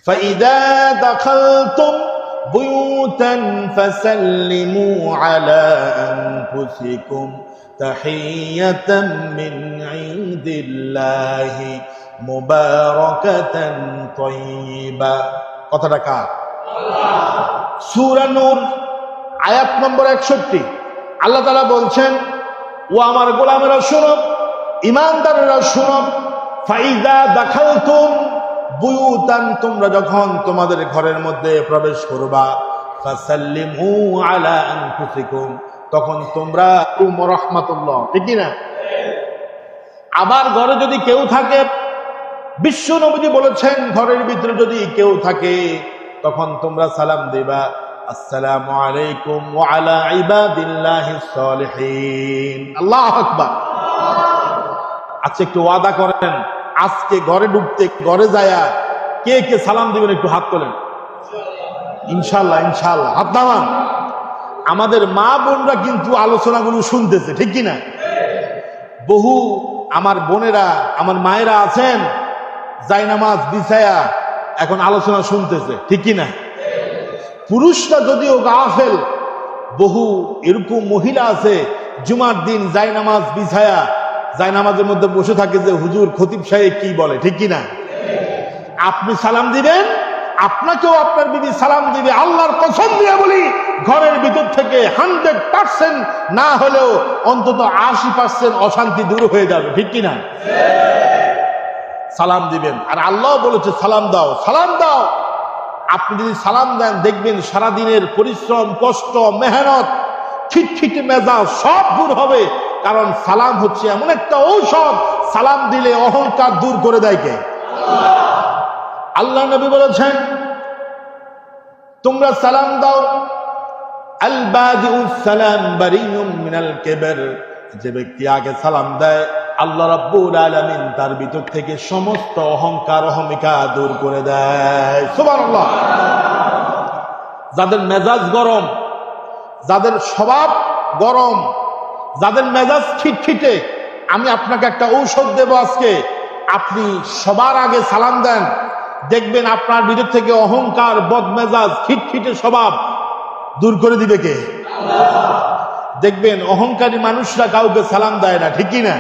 فإذا دخلتم بيوتا فسلموا على أنفسكم تحية من عند الله মুবারাকাতান তাইয়্যিবা। কথাটা কার? আল্লাহ। সূরা নূর আয়াত নম্বর 61 আল্লাহ তাআলা বলছেন, ও আমার গোলামেরা শোনো, ঈমানদারেরা শোনো, ফাইযা দাখালতুম বুয়ুতান, তোমরা যখন তোমাদের ঘরের মধ্যে প্রবেশ করবা, ফাসাল্লিমু আলা আনফুসিকুম, তখন তোমরা রাহমাতুল্লাহ, ঠিক না? আবার ঘরে যদি কেউ থাকে, বিশ্ব নবীজি বলেছেন ঘরের ভিতরে যদি কেউ থাকে তখন তোমরা সালাম দিবা, আসসালামু আলাইকুম ওয়া আলা ইবাদিল্লাহিস সালিহিন। আল্লাহু আকবার। আচ্ছা, একটু ওয়াদা করেন, আজকে ঘরে ঢুকতে, ঘরে যায়া কে কে সালাম দিবেন একটু হাত তোলেন। ইনশাআল্লাহ, ইনশাআল্লাহ, হাত নামান। আমাদের মা বোনরা কিন্তু আলোচনাগুলো শুনতেছে, ঠিক কিনা? বহু আমার বোনেরা, আমার মায়েরা আছেন জায়নামাজ বিছায়া এখন আলোচনা শুনতেছে, ঠিক কিনা? পুরুষরা যদিও গাফেল, বহু এরকম মহিলা আছে জুমার দিন জায়নামাজ বিছায়া জায়নামাজের মধ্যে বসে থাকে যে হুজুর খতিব সাহেব কি বলে, ঠিক কিনা? আপনি সালাম দিবেন, আপনাকেও আপনার বিবি সালাম দিবে। আল্লাহর কসম দিয়ে বলি, ঘরের ভিতর থেকে 100% না হলেও অন্তত 80% অশান্তি দূর হয়ে যাবে, ঠিক কিনা? সালাম দিবেন। আর আল্লাহ বলেছে সালাম দাও, সালাম দাও। আপনি যদি সালাম দেন দেখবেন সারাদিনের পরিশ্রম, কষ্ট, মেহনত, খিটখিটে মেজাজ সব দূর হবে। কারণ সালাম হচ্ছে এমন একটা ঔষধ, সালাম দিলে অহংকার দূর করে দেয় কে? আল্লাহ নবী বলেছেন তোমরা সালাম দাও, আল বাদিউস সালাম বারিউম মিনাল কিবর, যে ব্যক্তি আগে সালাম দেয় আল্লাহ রাব্বুল আলামিন তার ভিতর থেকে সমস্ত অহংকার, অহমিকা দূর করে দেয়। সুবহানাল্লাহ। যাদের মেজাজ গরম, যাদের স্বভাব গরম, যাদের মেজাজ খিটখিটে, আমি আপনাকে একটা ঔষধ দেব আজকে। আপনি সবার আগে সালাম দেন, দেখবেন আপনার ভিতর থেকে অহংকার, বদমেজাজ, খিটখিটে স্বভাব দূর করে দিবে কে? দেখবেন অহংকারী মানুষরা কাউকে সালাম দেয় না, ঠিক কিনা?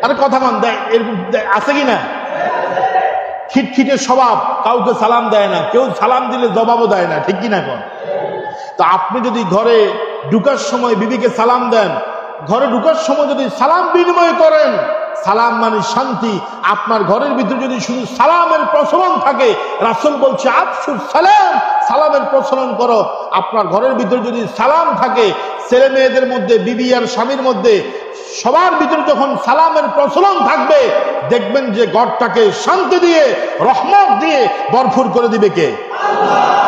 আরে কথা মান, দেয় এরকম আছে কিনা? খিটখিটে স্বভাব, কাউকে সালাম দেয় না, কেউ সালাম দিলে জবাবও দেয় না, ঠিক কিনা? কোন তো আপনি যদি ঘরে ঢুকার সময় বিবিকে সালাম দেন, ঘরে ঢুকার সময় যদি সালাম বিনিময় করেন, সালাম মানে শান্তি। আপনার ঘরের ভিতরে যদি শুধু সালামের প্রচলন থাকে, রাসূল বলছে আফসুস সালাম, সালামের প্রচলন করো। আপনার ঘরের ভিতরে যদি সালাম থাকে, ছেলে মেয়েদের মধ্যে, বিবি আর স্বামীর মধ্যে, সবার ভিতরে যখন সালামের প্রচলন থাকবে, দেখবেন যে ঘরটাকে শান্তি দিয়ে, রহমত দিয়ে ভরপুর করে দিবে কে? আল্লাহ।